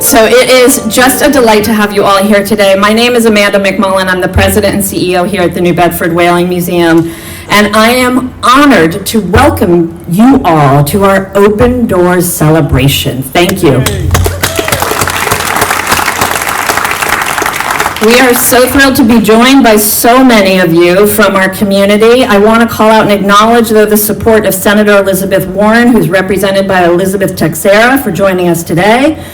So it is just a delight to have you all here today. My name is Amanda McMullen. I'm the president and CEO here at the New Bedford Whaling Museum, and I am honored to welcome you all to our Open Doors celebration. Thank you. We are so thrilled to be joined by so many of you from our community. I want to call out and acknowledge, though, the support of Senator Elizabeth Warren, who's represented by Elizabeth Texera, for joining us today.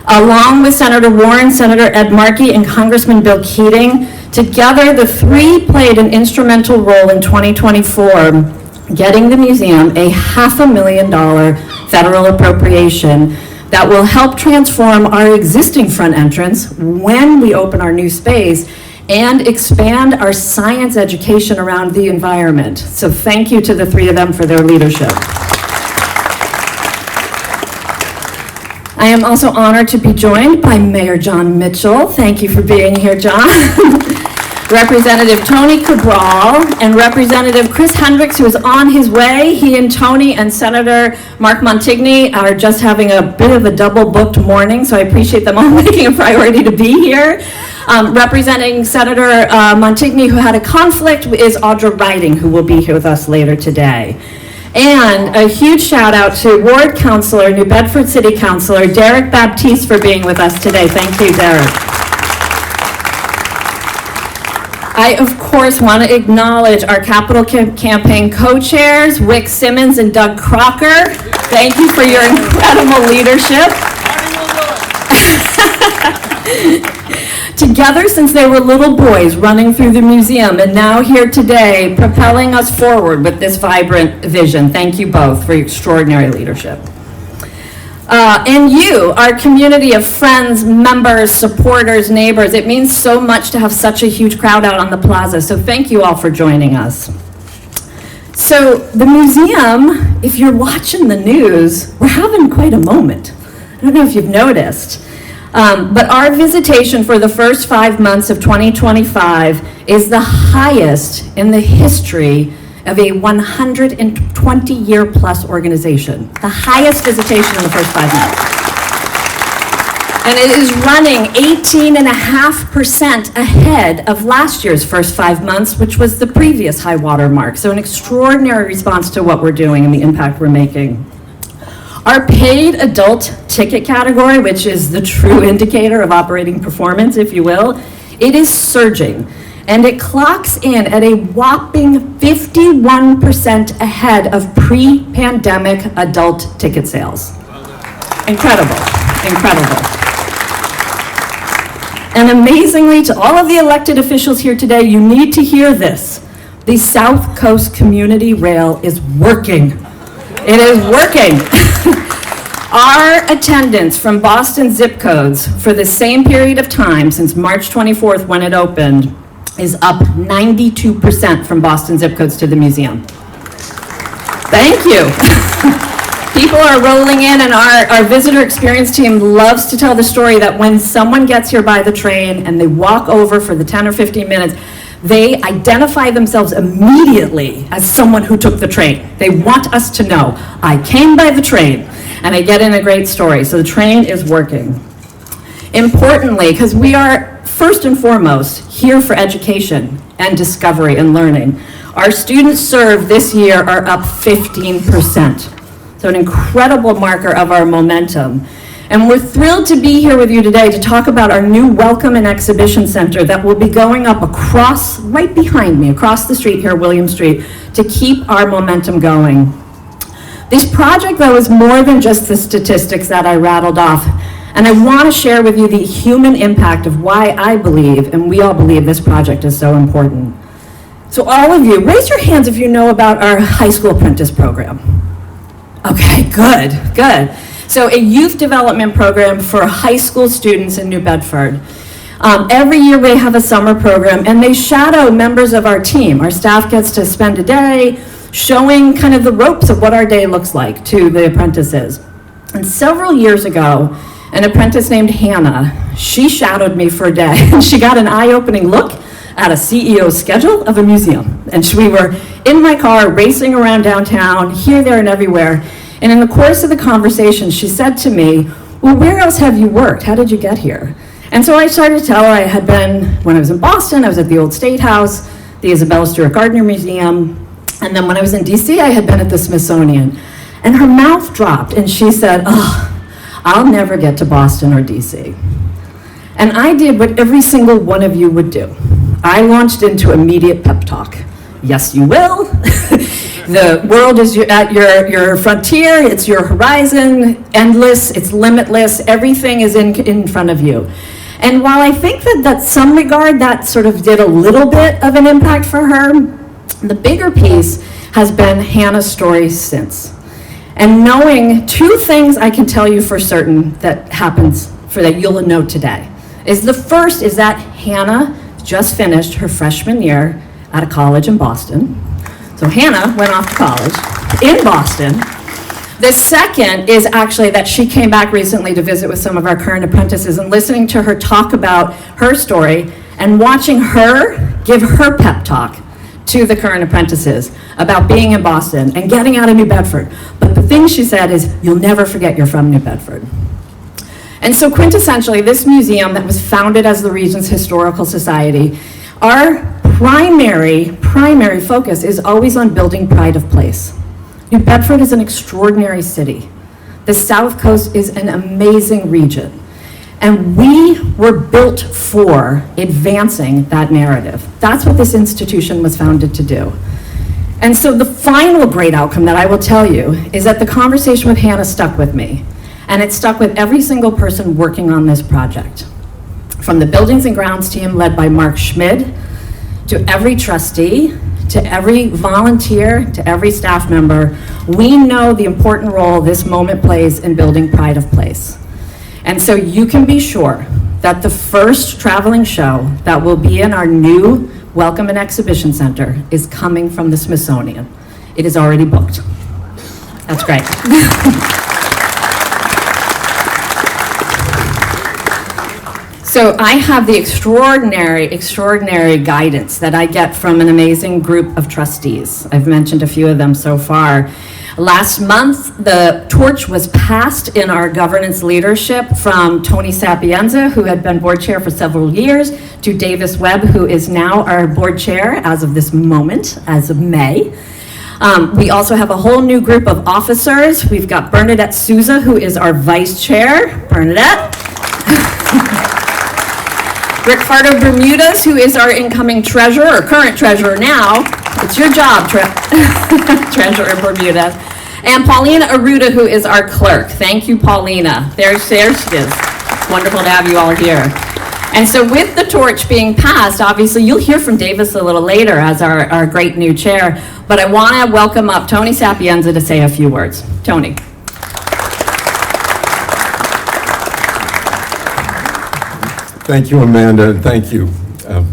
Along with Senator Warren, Senator Ed Markey, and Congressman Bill Keating, together the three played an instrumental role in 2024, getting the museum a $500,000 federal appropriation that will help transform our existing front entrance when we open our new space and expand our science education around the environment. So thank you to the three of them for their leadership. I am also honored to be joined by Mayor Jon Mitchell. Thank you for being here, John. Representative Tony Cabral and Representative Chris Hendricks, who is on his way. He and Tony and Senator Mark Montigny are just having a bit of a double booked morning, so I appreciate them all making a priority to be here. Representing Senator Montigny, who had a conflict, is Audra Riding, who will be here with us later today. And a huge shout out to Ward Councilor, New Bedford City Councilor, Derek Baptiste, for being with us today. Thank you, Derek. I, of course, want to acknowledge our capital campaign co-chairs, Wick Simmons and Doug Crocker. Thank you for your incredible leadership. Together since they were little boys running through the museum, and now here today propelling us forward with this vibrant vision. Thank you both for your extraordinary leadership. And you, our community of friends, members, supporters, neighbors, it means so much to have such a huge crowd out on the plaza, so thank you all for joining us. So the museum, if you're watching the news, we're having quite a moment. I don't know if you've noticed, but our visitation for the first 5 months of 2025 is the highest in the history of a 120-year plus organization. The highest visitation in the first 5 months. And it is running 18.5% ahead of last year's first 5 months, which was the previous high water mark. So an extraordinary response to what we're doing and the impact we're making. Our paid adult ticket category, which is the true indicator of operating performance, if you will, it is surging. And it clocks in at a whopping 51% ahead of pre-pandemic adult ticket sales. Incredible, incredible. And amazingly, to all of the elected officials here today, you need to hear this. The South Coast Community Rail is working. It is working. Our attendance from Boston zip codes for the same period of time since March 24th when it opened is up 92% from Boston zip codes to the museum. Thank you. People are rolling in, and our visitor experience team loves to tell the story that when someone gets here by the train and they walk over for the 10 or 15 minutes, they identify themselves immediately as someone who took the train. They want us to know, I came by the train, and I get in a great story. So the train is working. Importantly, because we are first and foremost here for education and discovery and learning, our students served this year are up 15%. So an incredible marker of our momentum. And we're thrilled to be here with you today to talk about our new Welcome and Exhibition Center that will be going up across, right behind me, across the street here, William Street, to keep our momentum going. This project, though, is more than just the statistics that I rattled off. And I want to share with you the human impact of why I believe, and we all believe, this project is so important. So all of you, raise your hands if you know about our high school apprentice program. Okay, good, good. So a youth development program for high school students in New Bedford. Every year we have a summer program, and they shadow members of our team. Our staff gets to spend a day showing kind of the ropes of what our day looks like to the apprentices. And several years ago, an apprentice named Hannah, she shadowed me for a day, and she got an eye-opening look at a CEO's schedule of a museum. And we were in my car racing around downtown, here, there, and everywhere. And in the course of the conversation, she said to me, well, where else have you worked? How did you get here? And so I started to tell her I had been, when I was in Boston, I was at the Old State House, the Isabella Stewart Gardner Museum, and then when I was in DC, I had been at the Smithsonian. And her mouth dropped, and she said, oh, I'll never get to Boston or DC. And I did what every single one of you would do. I launched into immediate pep talk. Yes, you will. The world is at your frontier, it's your horizon, endless, it's limitless, everything is in front of you. And while I think that some regard that sort of did a little bit of an impact for her, the bigger piece has been Hannah's story since. And knowing two things I can tell you for certain that happens, for that you'll know today, is the first is that Hannah just finished her freshman year at a college in Boston. So Hannah went off to college in Boston. The second is actually that she came back recently to visit with some of our current apprentices, and listening to her talk about her story and watching her give her pep talk to the current apprentices about being in Boston and getting out of New Bedford. But the thing she said is, you'll never forget you're from New Bedford. And so quintessentially, this museum that was founded as the Region's Historical Society, our primary focus is always on building pride of place. New Bedford is an extraordinary city. The South Coast is an amazing region. And we were built for advancing that narrative. That's what this institution was founded to do. And so the final great outcome that I will tell you is that the conversation with Hannah stuck with me. And it stuck with every single person working on this project. From the Buildings and Grounds team led by Mark Schmid, to every trustee, to every volunteer, to every staff member, we know the important role this moment plays in building pride of place. And so you can be sure that the first traveling show that will be in our new Welcome and Exhibition Center is coming from the Smithsonian. It is already booked. That's great. So I have the extraordinary guidance that I get from an amazing group of trustees. I've mentioned a few of them so far. Last month, the torch was passed in our governance leadership from Tony Sapienza, who had been board chair for several years, to Davis Webb, who is now our board chair as of this moment, as of May. We also have a whole new group of officers. We've got Bernadette Souza, who is our vice chair. Bernadette. Ricardo Bermudez, who is our incoming treasurer, or current treasurer now. It's your job, Treasurer Bermudez. And Paulina Aruda, who is our clerk. Thank you, Paulina. There she is. Wonderful to have you all here. And so with the torch being passed, obviously you'll hear from Davis a little later as our great new chair, but I want to welcome up Tony Sapienza to say a few words. Tony. Thank you, Amanda, and thank you.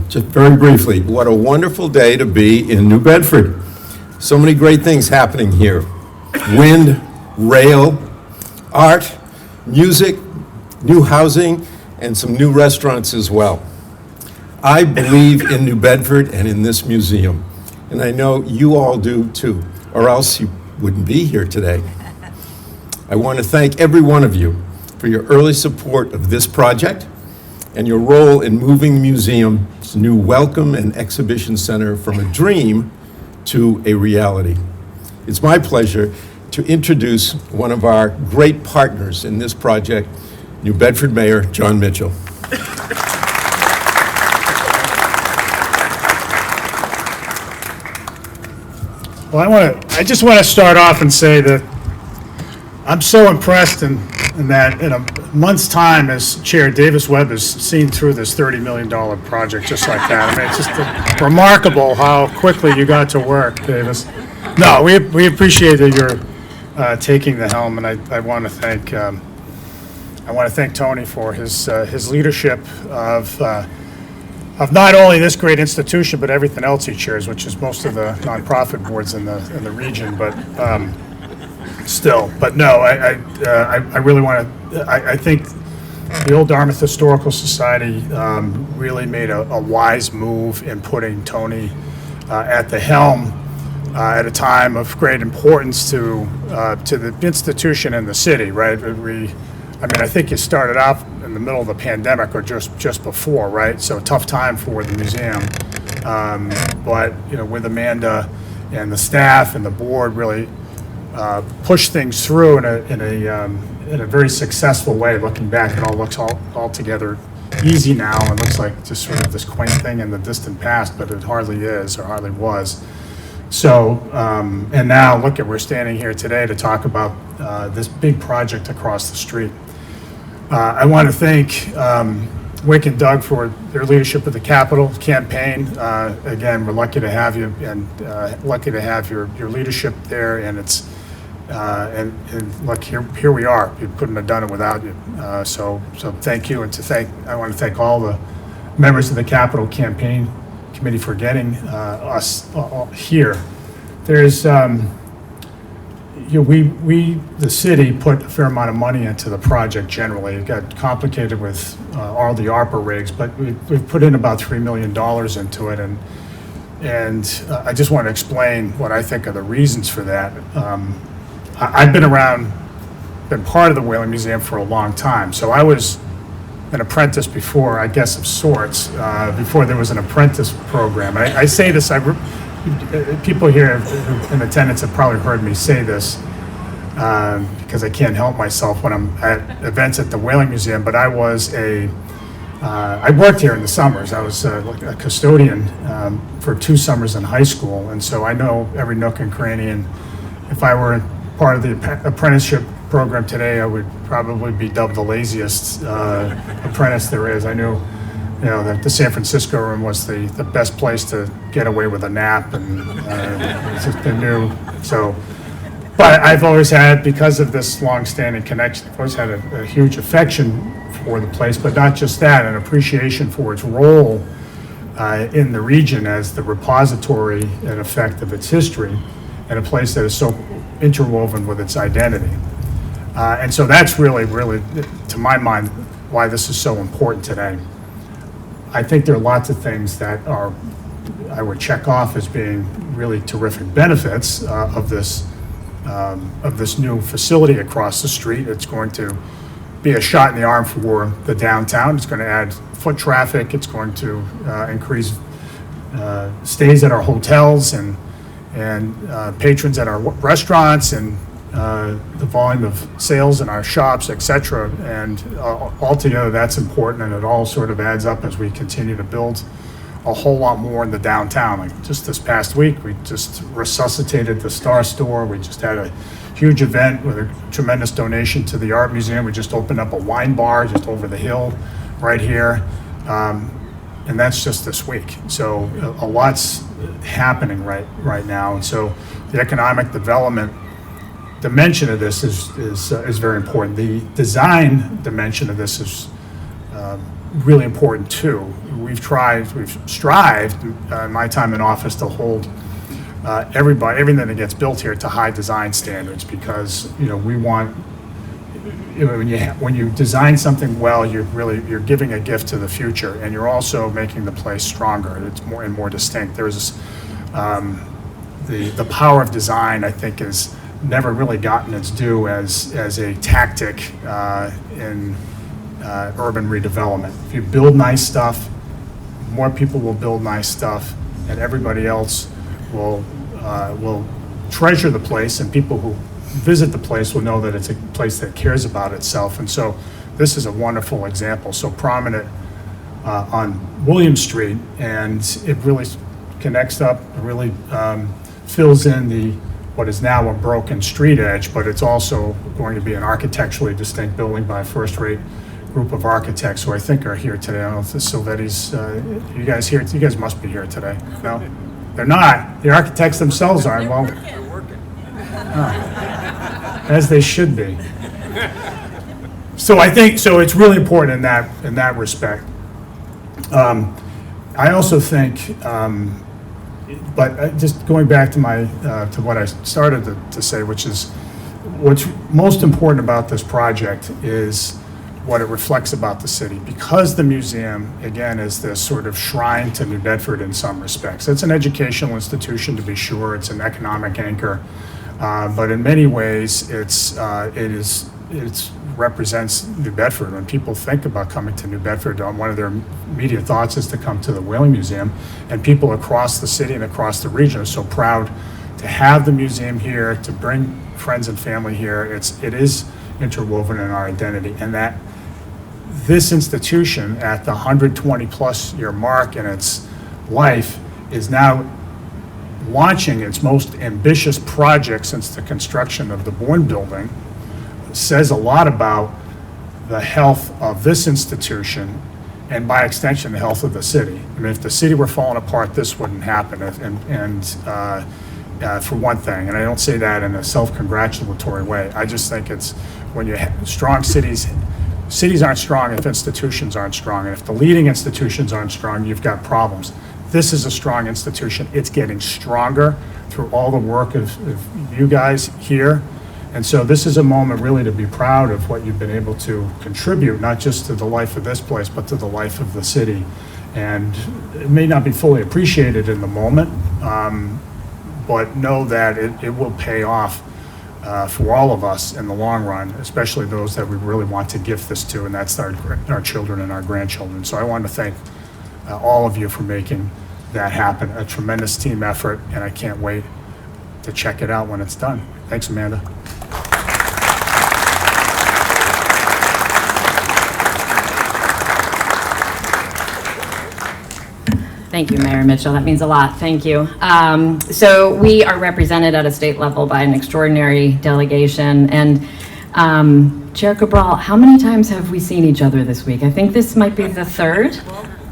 Just very briefly, what a wonderful day to be in New Bedford. So many great things happening here. Wind, rail, art, music, new housing, and some new restaurants as well. I believe in New Bedford and in this museum, and I know you all do too, or else you wouldn't be here today. I want to thank every one of you for your early support of this project and your role in moving the museum's new Welcome and Exhibition Center from a dream to a reality. It's my pleasure to introduce one of our great partners in this project, New Bedford Mayor Jon Mitchell. Well, I just want to start off and say that I'm so impressed in that in a month's time as chair, Davis Webb has seen through this $30 million project just like that. I mean, it's just remarkable how quickly you got to work, Davis. No, we appreciate that you're taking the helm, and I want to thank Tony for his leadership of not only this great institution but everything else he chairs, which is most of the nonprofit boards in the region. But still, but no, I really want to. I think the Old Dartmouth Historical Society really made a wise move in putting Tony at the helm at a time of great importance to the institution and the city. Right, I mean, I think you started off in the middle of the pandemic or just before, right? So tough time for the museum. But, you know, with Amanda and the staff and the board really pushed things through in a very successful way. Looking back, it all looks altogether easy now and looks like just sort of this quaint thing in the distant past, but it hardly is or hardly was. So, and now look at, we're standing here today to talk about this big project across the street. I want to thank Wick and Doug for their leadership of the Capitol campaign. Again, we're lucky to have you and lucky to have your leadership there. And it's and look, here we are. We couldn't have done it without you. So thank you, and I want to thank all the members of the Capitol campaign committee for getting us here. There's the city put a fair amount of money into the project generally. It got complicated with all the ARPA rigs, but we've put in about $3 million into it, and I just want to explain what I think are the reasons for that. I've been part of the Whaling Museum for a long time, so I was an apprentice before, I guess, of sorts, before there was an apprentice program. I say this, people here in attendance have probably heard me say this because I can't help myself when I'm at events at the Whaling Museum, but I worked here in the summers. I was a custodian for 2 summers in high school, and so I know every nook and cranny, and if I were part of the apprenticeship program today, I would probably be dubbed the laziest apprentice there is. I knew, you know, that the San Francisco room was the best place to get away with a nap, and it's just been new. So, but I've always had, because of this long-standing connection, I've always had a huge affection for the place, but not just that, an appreciation for its role in the region as the repository, in effect, of its history, and a place that is so interwoven with its identity. And so that's really, to my mind, why this is so important today. I think there are lots of things that I would check off as being really terrific benefits of this new facility across the street. It's going to be a shot in the arm for the downtown. It's going to add foot traffic. It's going to increase stays at our hotels and patrons at our restaurants, and the volume of sales in our shops, etc. And altogether, that's important, and it all sort of adds up as we continue to build a whole lot more in the downtown. Like just this past week, we just resuscitated the Star Store. We just had a huge event with a tremendous donation to the Art Museum. We just opened up a wine bar just over the hill right here. And that's just this week. So a lot's happening right now. And so the economic development dimension of this is very important. The design dimension of this is really important too. We've strived in my time in office to hold everything that gets built here to high design standards, because we want, when you design something well, you're giving a gift to the future, and you're also making the place stronger. It's more distinct. There's the power of design, I think, is never really gotten its due as a tactic in urban redevelopment. If you build nice stuff, more people will build nice stuff, and everybody else will treasure the place, and people who visit the place will know that it's a place that cares about itself. And so this is a wonderful example, so prominent on William Street, and it really connects up, it really fills in what is now a broken street edge, but it's also going to be an architecturally distinct building by a first-rate group of architects who I think are here today. I don't know if the Silvetti's, you guys here? You guys must be here today. No? They're not. The architects themselves aren't. Well, as they should be. So I think it's really important in that respect. I also think, but just going back to to what I started to say, which is what's most important about this project is what it reflects about the city, because the museum, again, is this sort of shrine to New Bedford in some respects. It's an educational institution, to be sure. It's an economic anchor, but in many ways, it's represents New Bedford. When people think about coming to New Bedford, one of their immediate thoughts is to come to the Whaling Museum, and people across the city and across the region are so proud to have the museum here, to bring friends and family here. It is interwoven in our identity, and that this institution at the 120-plus year mark in its life is now launching its most ambitious project since the construction of the Bourne Building. Says a lot about the health of this institution and by extension the health of the city. I mean, if the city were falling apart, this wouldn't happen. For one thing, and I don't say that in a self-congratulatory way, I just think it's when you have strong cities aren't strong if institutions aren't strong, and if the leading institutions aren't strong, you've got problems. This is a strong institution. It's getting stronger through all the work of you guys here. And so this is a moment really to be proud of what you've been able to contribute, not just to the life of this place, but to the life of the city. And it may not be fully appreciated in the moment, but know that it will pay off for all of us in the long run, especially those that we really want to gift this to, and that's our children and our grandchildren. So I want to thank all of you for making that happen. A tremendous team effort, and I can't wait to check it out when it's done. Thanks, Amanda. Thank you, Mayor Mitchell. That means a lot. Thank you. So we are represented at a state level by an extraordinary delegation. And Chair Cabral, how many times have we seen each other this week? I think this might be the third,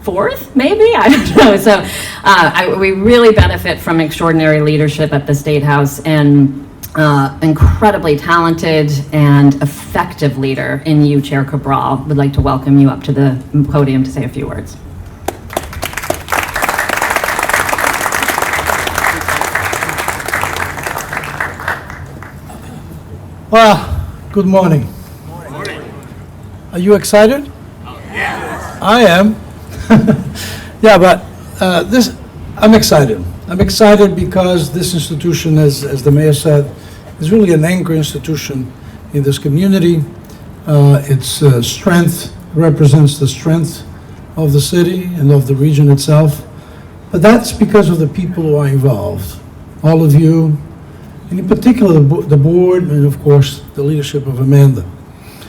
fourth, maybe? I don't know. So we really benefit from extraordinary leadership at the State House and incredibly talented and effective leader in you, Chair Cabral. Would like to welcome you up to the podium to say a few words. Well, good morning. Good morning. Are you excited? Oh, yes. I am. Yeah, but I'm excited. I'm excited because this institution, as the mayor said, is really an anchor institution in this community. Its strength represents the strength of the city and of the region itself. But that's because of the people who are involved. All of you, and in particular the board, and of course the leadership of Amanda.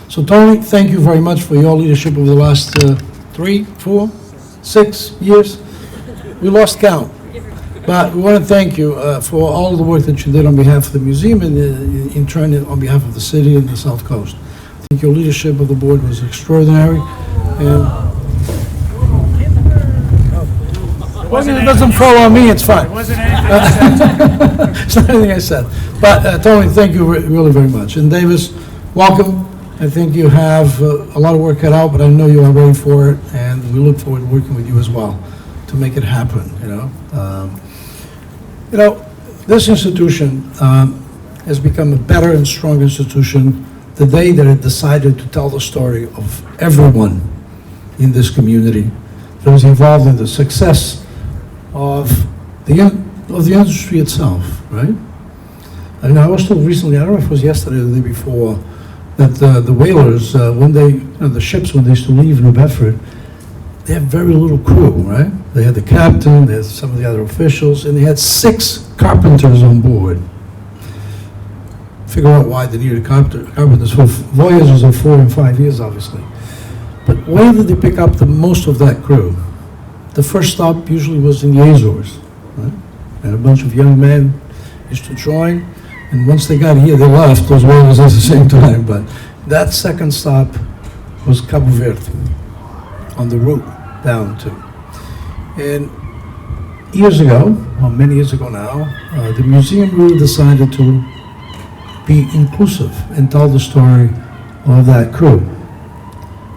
So Tony, thank you very much for your leadership over the last 3, 4, 6 years. We lost count, but we want to thank you for all the work that you did on behalf of the museum and in turn on behalf of the city and the South Coast. I think your leadership of the board was extraordinary. And it doesn't fall on me, it's fine. It wasn't anything I said. It's not anything I said. But Tony, thank you really very much. And Davis, welcome. I think you have a lot of work cut out, but I know you are ready for it, and we look forward to working with you as well to make it happen. This institution has become a better and stronger institution the day that it decided to tell the story of everyone in this community that was involved in the success of the industry itself, right? And I was told recently, I don't know if it was yesterday or the day before, that the whalers, the ships when they used to leave New Bedford, they had very little crew, right? They had the captain, they had some of the other officials, and they had 6 carpenters on board. Figure out why they needed carpenters for voyages of 4 and 5 years, obviously. But where did they pick up the most of that crew? The first stop usually was in the Azores, right? And a bunch of young men used to join, and once they got here, they left, those whalers at the same time. But that second stop was Cabo Verde, on the route down to. And years ago, well, many years ago now, the museum really decided to be inclusive and tell the story of that crew.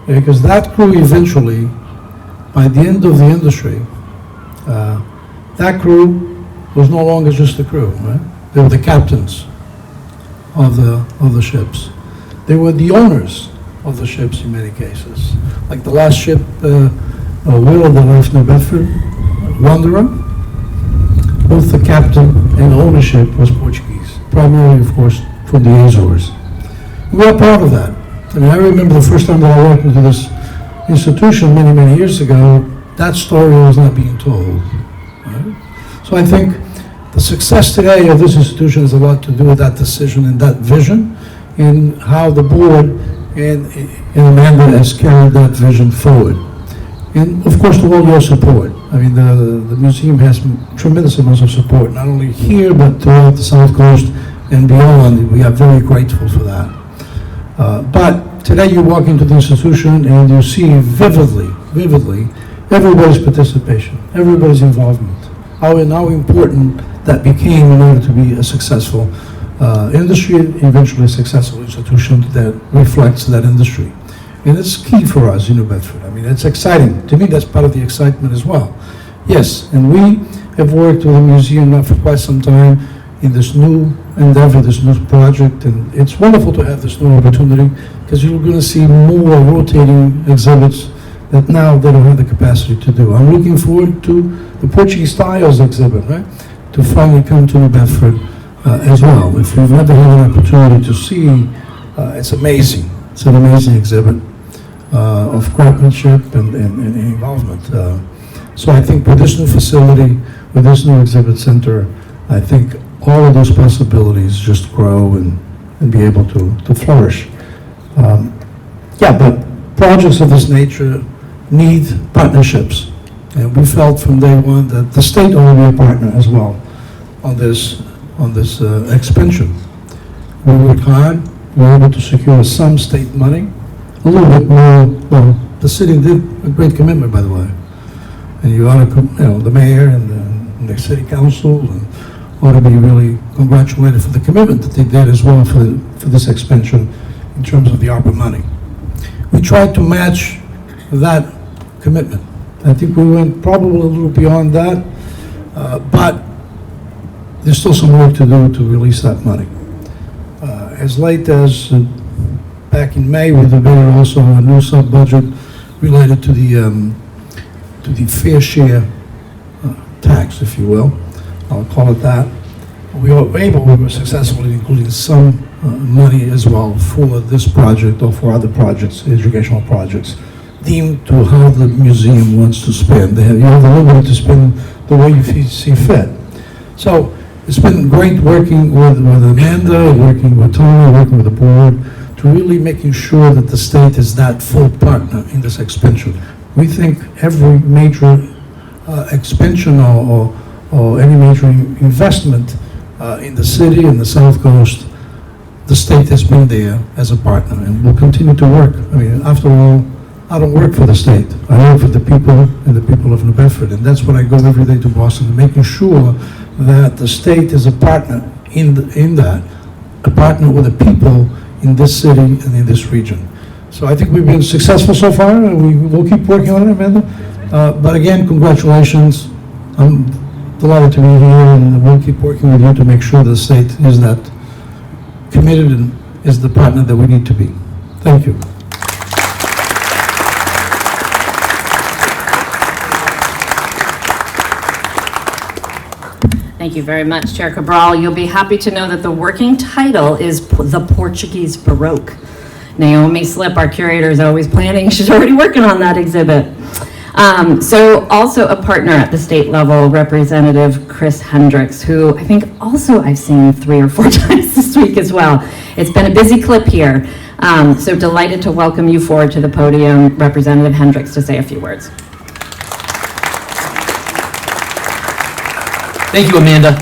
Because that crew eventually, by the end of the industry, that crew was no longer just a crew, right? They were the captains of the ships. They were the owners of the ships in many cases. Like the last ship, whaler that left New Bedford, Wanderer, both the captain and ownership was Portuguese, primarily, of course, from the Azores. We are proud of that. I mean, I remember the first time that I walked into this institution many, many years ago, that story was not being told. Right? So I think the success today of this institution has a lot to do with that decision and that vision, and how the board and Amanda has carried that vision forward. And of course, to all your support. I mean, the museum has tremendous amounts of support, not only here, but throughout the South Coast and beyond. We are very grateful for that. But today you walk into the institution and you see vividly, everybody's participation, everybody's involvement, how important that became in order to be a successful industry, and eventually a successful institution that reflects that industry. And it's key for us in New Bedford. I mean, it's exciting. To me, that's part of the excitement as well. Yes, and we have worked with the museum now for quite some time in this new endeavor, this new project, and it's wonderful to have this new opportunity, because you're going to see more rotating exhibits that now they don't have the capacity to do. I'm looking forward to the Portuguese Styles exhibit, right, to finally come to New Bedford as well. If you've never had an opportunity to see, it's amazing. It's an amazing exhibit of craftsmanship and involvement. So I think with this new facility, with this new exhibit center, I think all of those possibilities just grow and be able to flourish. Yeah, but projects of this nature need partnerships. And we felt from day one that the state ought to be a partner as well on this expansion. We worked hard. We were able to secure some state money, a little bit more. Well, the city did a great commitment, by the way. And you ought to, the mayor and the city council ought to be really congratulated for the commitment that they did as well for this expansion in terms of the ARPA money. We tried to match that commitment. I think we went probably a little beyond that, but there's still some work to do to release that money. As late as back in May, we debated also a new sub-budget related to the fair share tax, if you will. I'll call it that. We were successful in including some money as well for this project or for other projects, educational projects, deemed to how the museum wants to spend. You have the liberty to spend the way you see fit. So it's been great working with Amanda, working with Tony, working with the board, to really making sure that the state is that full partner in this expansion. We think every major expansion or any major investment in the city and the South Coast, the state has been there as a partner and will continue to work. I mean, after all, I don't work for the state. I work for the people and the people of New Bedford, and that's what I go every day to Boston, making sure that the state is a partner in that, a partner with the people in this city and in this region. So I think we've been successful so far, and we will keep working on it, Amanda. But again, congratulations. I'm delighted to be here, and we'll keep working with you to make sure the state is that committed and is the partner that we need to be. Thank you. Thank you very much, Chair Cabral. You'll be happy to know that the working title is The Portuguese Baroque. Naomi Slip, our curator, is always planning. She's already working on that exhibit. So also a partner at the state level, Representative Chris Hendricks, who I think also I've seen 3 or 4 times this week as well. It's been a busy clip here. So delighted to welcome you forward to the podium, Representative Hendricks, to say a few words. Thank you, Amanda.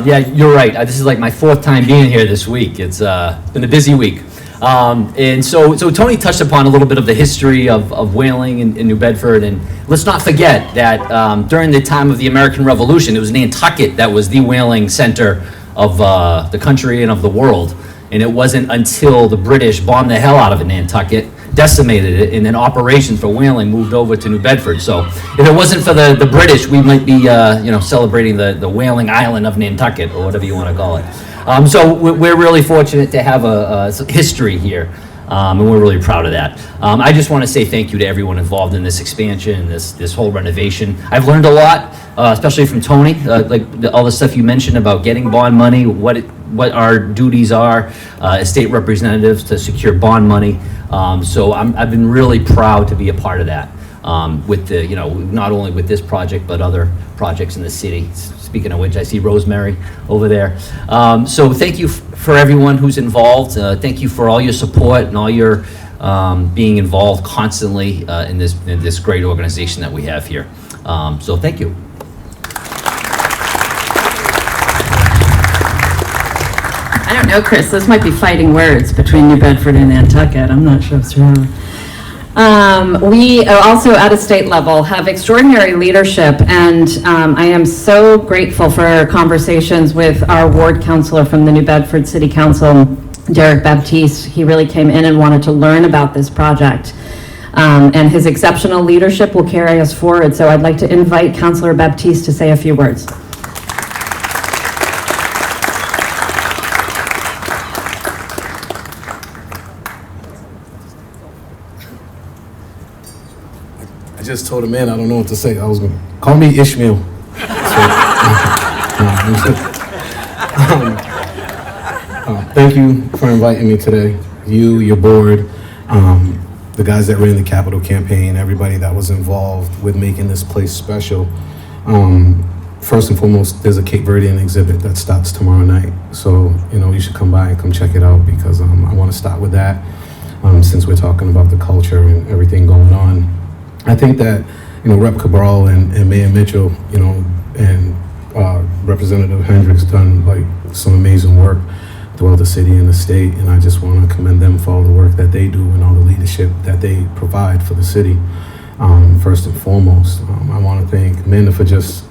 Yeah, you're right. This is like my 4th time being here this week. It's been a busy week. And so Tony touched upon a little bit of the history of whaling in New Bedford. And let's not forget that during the time of the American Revolution, it was Nantucket that was the whaling center of the country and of the world. And it wasn't until the British bombed the hell out of Nantucket, decimated it, and then operations for whaling moved over to New Bedford. So if it wasn't for the British, we might be celebrating the whaling island of Nantucket, or whatever you want to call it. So we're really fortunate to have a history here, and we're really proud of that. I just want to say thank you to everyone involved in this expansion, this whole renovation. I've learned a lot, especially from Tony, all the stuff you mentioned about getting bond money, what what our duties are as state representatives to secure bond money. So I've been really proud to be a part of that with the, not only with this project, but other projects in the city. Speaking of which, I see Rosemary over there. So thank you for everyone who's involved. Thank you for all your support and all your being involved constantly in this great organization that we have here. So thank you. I don't know, Chris, this might be fighting words between New Bedford and Nantucket. I'm not sure if it's true. We also at a state level have extraordinary leadership, and I am so grateful for conversations with our ward councilor from the New Bedford City Council, Derek Baptiste. He really came in and wanted to learn about this project. And his exceptional leadership will carry us forward. So I'd like to invite Councilor Baptiste to say a few words. I just told a man I don't know what to say. I was going to call me Ishmael. Thank you for inviting me today. You, your board, the guys that ran the Capitol campaign, everybody that was involved with making this place special. First and foremost, there's a Cape Verdean exhibit that starts tomorrow night. So, you should come by and come check it out because I want to start with that since we're talking about the culture and everything going on. I think that, Rep. Cabral and Mayor Mitchell, and Representative Hendricks done like some amazing work throughout the city and the state, and I just want to commend them for all the work that they do and all the leadership that they provide for the city. First and foremost, I want to thank Amanda for just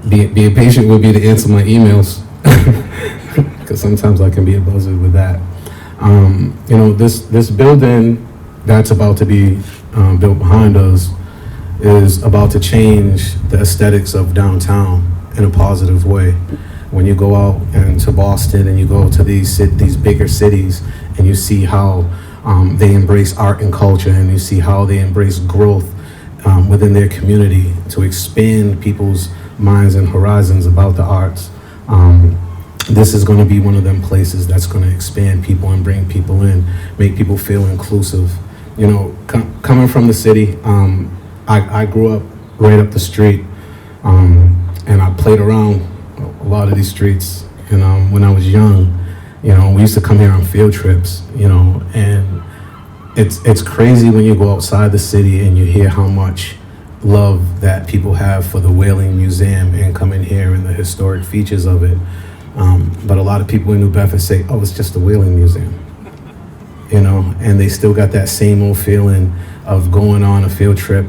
being patient with me to answer my emails, because sometimes I can be a buzzard with that. This building that's about to be built behind us is about to change the aesthetics of downtown in a positive way. When you go out into Boston and you go to these bigger cities and you see how they embrace art and culture, and you see how they embrace growth within their community to expand people's minds and horizons about the arts, this is going to be one of them places that's going to expand people and bring people in, make people feel inclusive. Coming from the city, I grew up right up the street, and I played around a lot of these streets. And when I was young, we used to come here on field trips, and it's crazy when you go outside the city and you hear how much love that people have for the Whaling Museum and come in here and the historic features of it. But a lot of people in New Bedford say, oh, it's just the Whaling Museum. And they still got that same old feeling of going on a field trip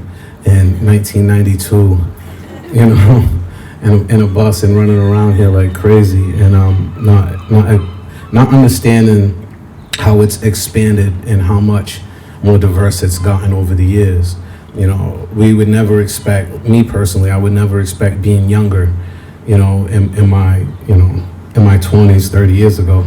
in 1992, in a bus and running around here like crazy, and not understanding how it's expanded and how much more diverse it's gotten over the years. We would never expect, me personally, I would never expect being younger, in my 20s, 30 years ago,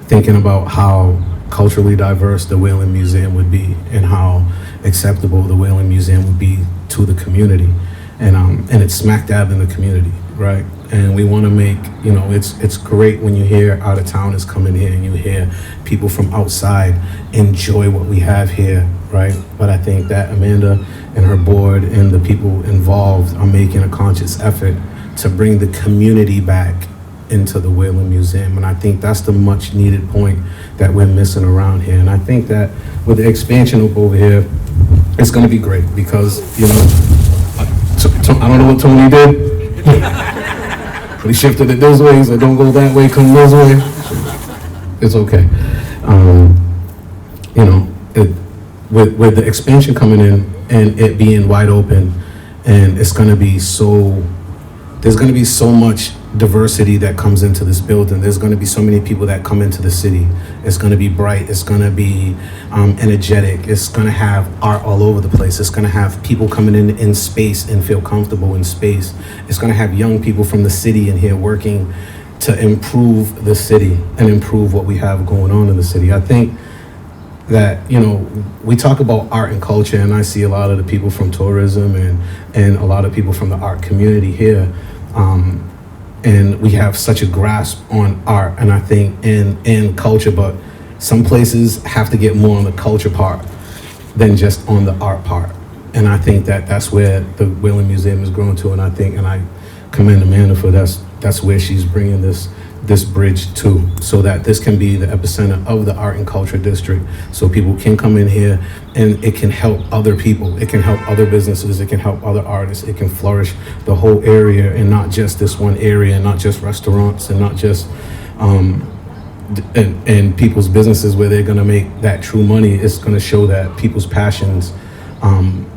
thinking about how culturally diverse the Whaling Museum would be and how acceptable the Whaling Museum would be to the community. And it's smack dab in the community, right? And we want to make, it's great when you hear out of towners come in here and you hear people from outside enjoy what we have here, right? But I think that Amanda and her board and the people involved are making a conscious effort to bring the community back into the Whaling Museum. And I think that's the much needed point that we're missing around here. And I think that with the expansion up over here, it's going to be great because, I don't know what Tony did. He shifted it this way, so don't go that way, come this way. It's okay. With the expansion coming in and it being wide open, and it's going to be there's going to be so much diversity that comes into this building. There's going to be so many people that come into the city. It's going to be bright. It's going to be energetic. It's going to have art all over the place. It's going to have people coming in space and feel comfortable in space. It's going to have young people from the city in here working to improve the city and improve what we have going on in the city. I think that, we talk about art and culture, and I see a lot of the people from tourism and a lot of people from the art community here. and we have such a grasp on art, and I think in culture, but some places have to get more on the culture part than just on the art part. And I think that that's where the Whaling Museum is growing to, and I commend Amanda for that's where she's bringing this bridge to, so that this can be the epicenter of the art and culture district, so people can come in here and it can help other people, it can help other businesses, it can help other artists, it can flourish the whole area and not just this one area, and not just restaurants, and not just and people's businesses where they're going to make that true money. It's going to show that people's passions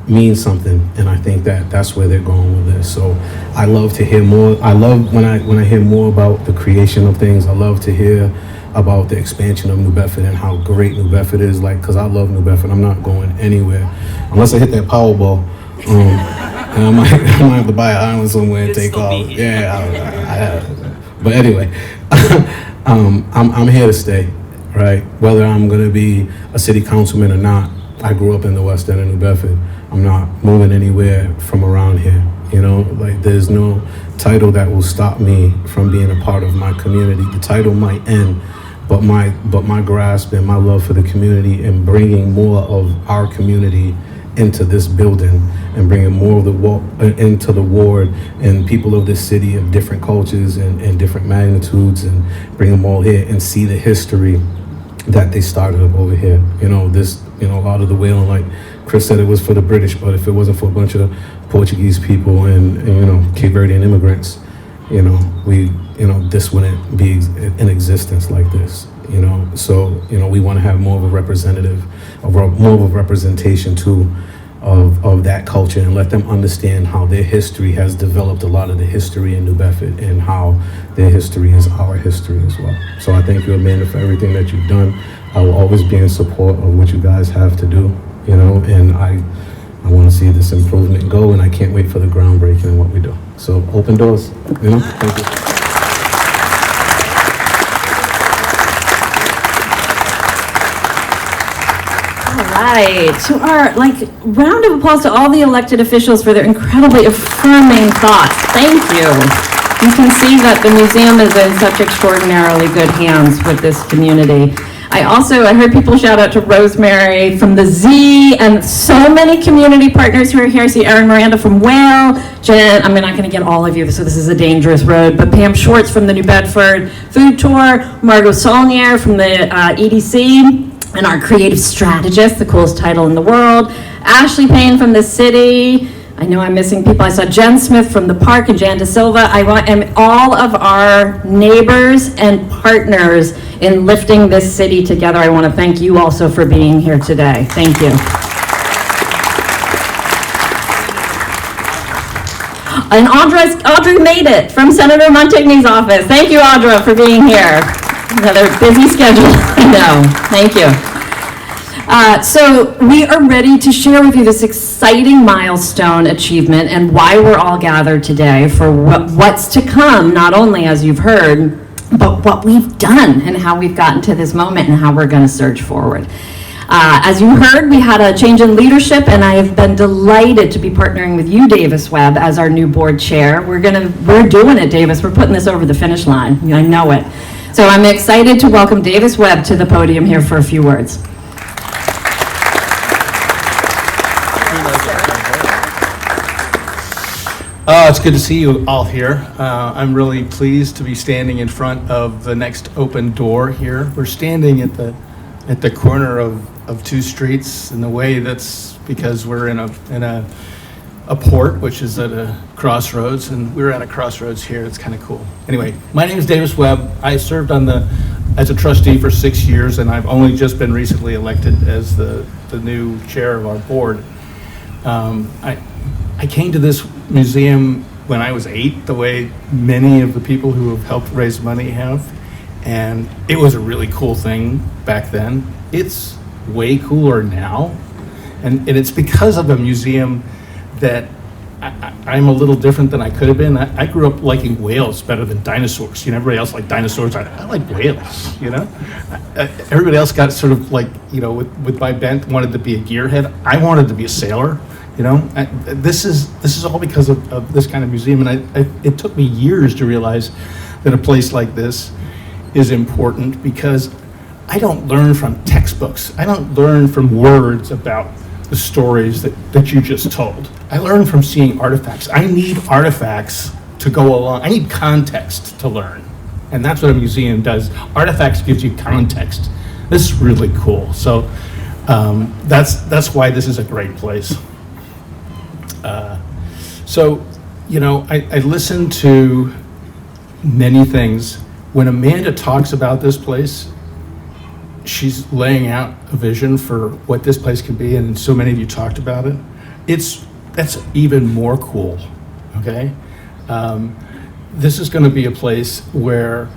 mean something, and I think that that's where they're going with this. So I love to hear more. I love when I hear more about the creation of things. I love to hear about the expansion of New Bedford and how great New Bedford is. Like, because I love New Bedford. I'm not going anywhere unless I hit that Powerball. And I might have to buy an island somewhere and take off. Yeah, but anyway, I'm here to stay, right? Whether I'm going to be a city councilman or not. I grew up in the West End of New Bedford. I'm not moving anywhere from around here. You know, like, there's no title that will stop me from being a part of my community. The title might end, but my grasp and my love for the community and bringing more of our community into this building and bringing more of into the ward and people of this city of different cultures and different magnitudes, and bring them all here and see the history that they started up over here. A lot of the whaling, like Chris said, it was for the British, but if it wasn't for a bunch of Portuguese people and Cape Verdean immigrants, this wouldn't be in existence like this. So we want to have more of a representation too of that culture, and let them understand how their history has developed a lot of the history in New Bedford, and how their history is our history as well. So I thank you, Amanda, for everything that you've done. I will always be in support of what you guys have to do, and I want to see this improvement go, and I can't wait for the groundbreaking and what we do. So open doors, thank you. Right. To our round of applause to all the elected officials for their incredibly affirming thoughts. Thank you. You can see that the museum is in such extraordinarily good hands with this community. I heard people shout out to Rosemary from the Z, and so many community partners who are here. I see Erin Miranda from Whale, Jen, I'm not going to get all of you, so this is a dangerous road, but Pam Schwartz from the New Bedford Food Tour, Margot Saulnier from the EDC, and our creative strategist, the coolest title in the world, Ashley Payne from the city. I know I'm missing people. I saw Jen Smith from the park and Jan De Silva. And all of our neighbors and partners in lifting this city together. I want to thank you also for being here today. Thank you. And Audrey made it from Senator Montigny's office. Thank you, Audra, for being here. Another busy schedule, I know. Thank you. So we are ready to share with you this exciting milestone achievement and why we're all gathered today for what's to come, not only as you've heard, but what we've done and how we've gotten to this moment and how we're going to surge forward. As you heard, we had a change in leadership, and I have been delighted to be partnering with you, Davis Webb, as our new board chair. We're doing it, Davis. We're putting this over the finish line. I know it. So I'm excited to welcome Davis Webb to the podium here for a few words. It's good to see you all here. I'm really pleased to be standing in front of the next open door here. We're standing at the corner of two streets in a way that's because we're in a port, which is at a crossroads, and we're at a crossroads here. It's kind of cool. Anyway, my name is Davis Webb. I served as a trustee for 6 years, and I've only just been recently elected as the new chair of our board. I came to this museum when I was 8, the way many of the people who have helped raise money have, and it was a really cool thing back then. It's way cooler now, and it's because of a museum that I'm a little different than I could have been. I grew up liking whales better than dinosaurs. Everybody else liked dinosaurs. I like whales, Everybody else got sort of with my bent, wanted to be a gearhead. I wanted to be a sailor. You know, this is all because of this kind of museum, and it took me years to realize that a place like this is important, because I don't learn from textbooks. I don't learn from words about the stories that you just told. I learn from seeing artifacts. I need artifacts to go along. I need context to learn. And that's what a museum does. Artifacts gives you context. This is really cool. So that's why this is a great place. So, you know, I listen to many things. When Amanda talks about this place, she's laying out a vision for what this place can be, and so many of you talked about it. That's even more cool, okay? This is going to be a place where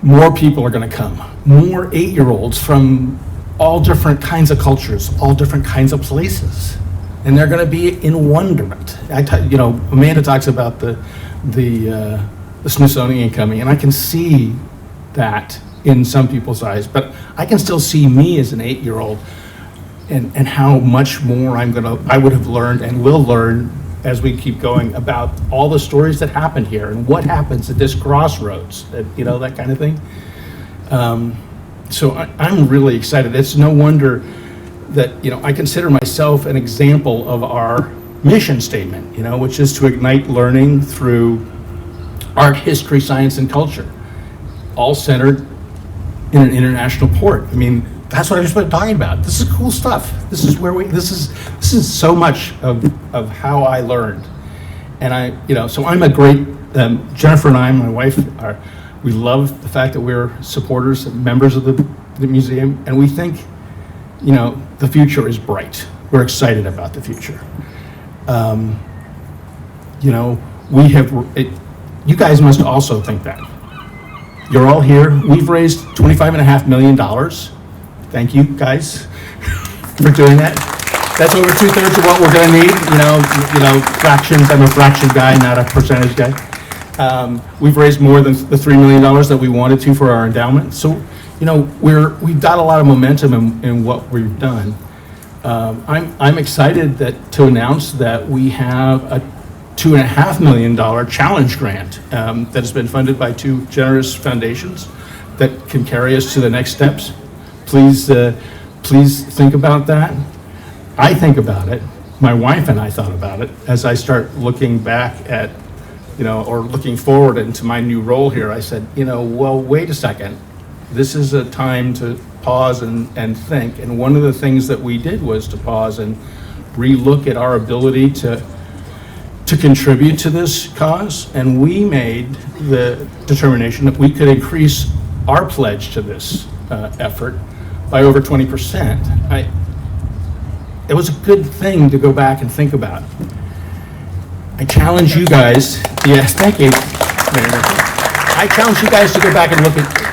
more people are going to come, more 8-year-olds from all different kinds of cultures, all different kinds of places, and they're going to be in wonderment. You know, Amanda talks about the Smithsonian coming, and I can see that in some people's eyes, but I can still see me as an 8-year-old and how much more I would have learned and will learn as we keep going about all the stories that happened here and what happens at this crossroads, you know, that kind of thing. So I'm really excited. It's no wonder that, you know, I consider myself an example of our mission statement, you know, which is to ignite learning through art, history, science, and culture, all centered in an international port. I mean, that's what I've just been talking about. This is cool stuff. This is where this is so much of how I learned. And you know, so I'm a great, Jennifer and I, my wife, we love the fact that we're supporters and members of the museum, and we think, you know, the future is bright. We're excited about the future. You know, you guys must also think that. You're all here. We've raised $25.5 million. Thank you, guys, for doing that. That's over 2/3 of what we're going to need. You know, fractions. I'm a fraction guy, not a percentage guy. We've raised more than the $3 million that we wanted to for our endowment. So, you know, we've got a lot of momentum in what we've done. I'm excited to announce that we have a $2.5 million challenge grant that has been funded by 2 generous foundations that can carry us to the next steps. Please think about that. I think about it. My wife and I thought about it as I start looking back at, you know, or looking forward into my new role here. I said, you know, well, wait a second. This is a time to pause and think. And one of the things that we did was to pause and relook at our ability to contribute to this cause, and we made the determination that we could increase our pledge to this effort by over 20%. It was a good thing to go back and think about. I challenge you guys, yes, thank you, Mayor. I challenge you guys to go back and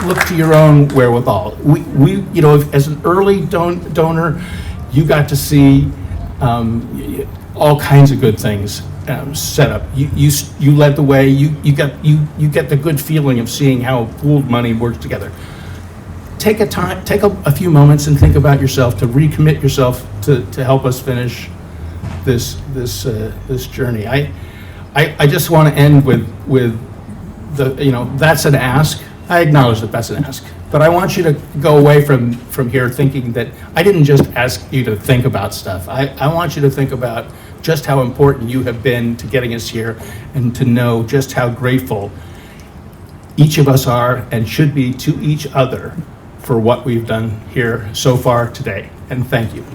look to your own wherewithal. We you know, as an early donor, you got to see all kinds of good things set up. You led the way. You get the good feeling of seeing how pooled money works together. Take a few moments and think about yourself, to recommit yourself to help us finish this journey. I just want to end with the, you know, that's an ask. I acknowledge that that's an ask, but I want you to go away from here thinking that I didn't just ask you to think about stuff. I want you to think about just how important you have been to getting us here, and to know just how grateful each of us are and should be to each other for what we've done here so far today. And thank you.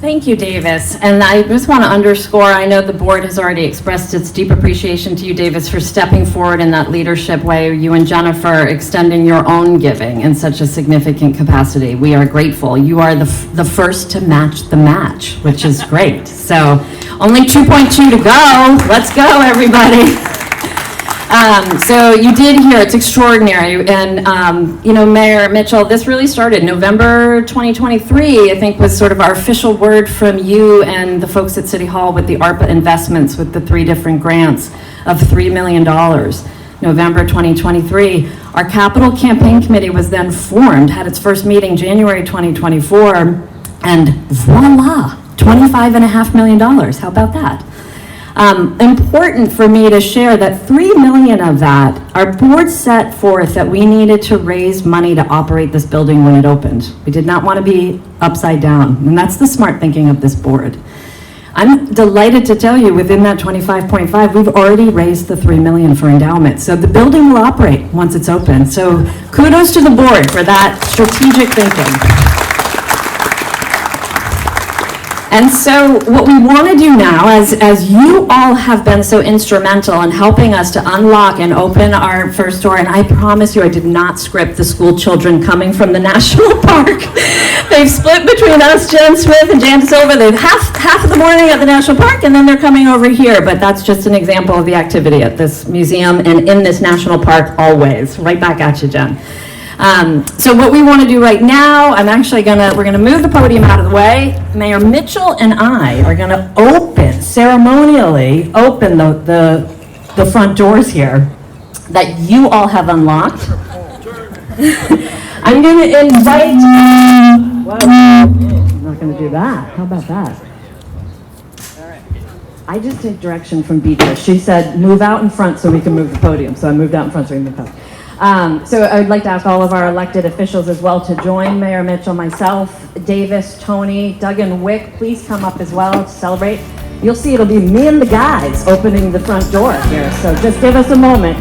Thank you, Davis. And I just want to underscore, I know the board has already expressed its deep appreciation to you, Davis, for stepping forward in that leadership way, you and Jennifer extending your own giving in such a significant capacity. We are grateful. You are the first to match the match, which is great. So only 2.2 to go. Let's go, everybody. So you did hear, it's extraordinary. And, you know, Mayor Mitchell, this really started November 2023, I think, was sort of our official word from you and the folks at City Hall with the ARPA investments with the 3 different grants of $3 million. November 2023. Our capital campaign committee was then formed, had its first meeting January 2024, and voila, $25.5 million. How about that? Important for me to share that $3 million of that, our board set forth that we needed to raise money to operate this building when it opened. We did not want to be upside down, and that's the smart thinking of this board. I'm delighted to tell you within that 25.5, we've already raised the $3 million for endowment. So the building will operate once it's open. So kudos to the board for that strategic thinking. And so what we want to do now, as you all have been so instrumental in helping us to unlock and open our first door, and I promise you I did not script the school children coming from the National Park. They've split between us, Jen Smith and Jan Silva. They've half of the morning at the National Park, and then they're coming over here. But that's just an example of the activity at this museum and in this National Park always. Right back at you, Jen. So what we want to do right now, we're gonna move the podium out of the way. Mayor Mitchell and I are gonna ceremonially open the front doors here that you all have unlocked. I'm gonna invite, whoa, I'm not gonna do that. How about that? I just take direction from Beatrice. She said, move out in front so we can move the podium. So I moved out in front so we can move the podium. So I would like to ask all of our elected officials as well to join Mayor Mitchell, myself, Davis, Tony, Doug and Wick. Please come up as well to celebrate. You'll see it'll be me and the guys opening the front door here. So just give us a moment.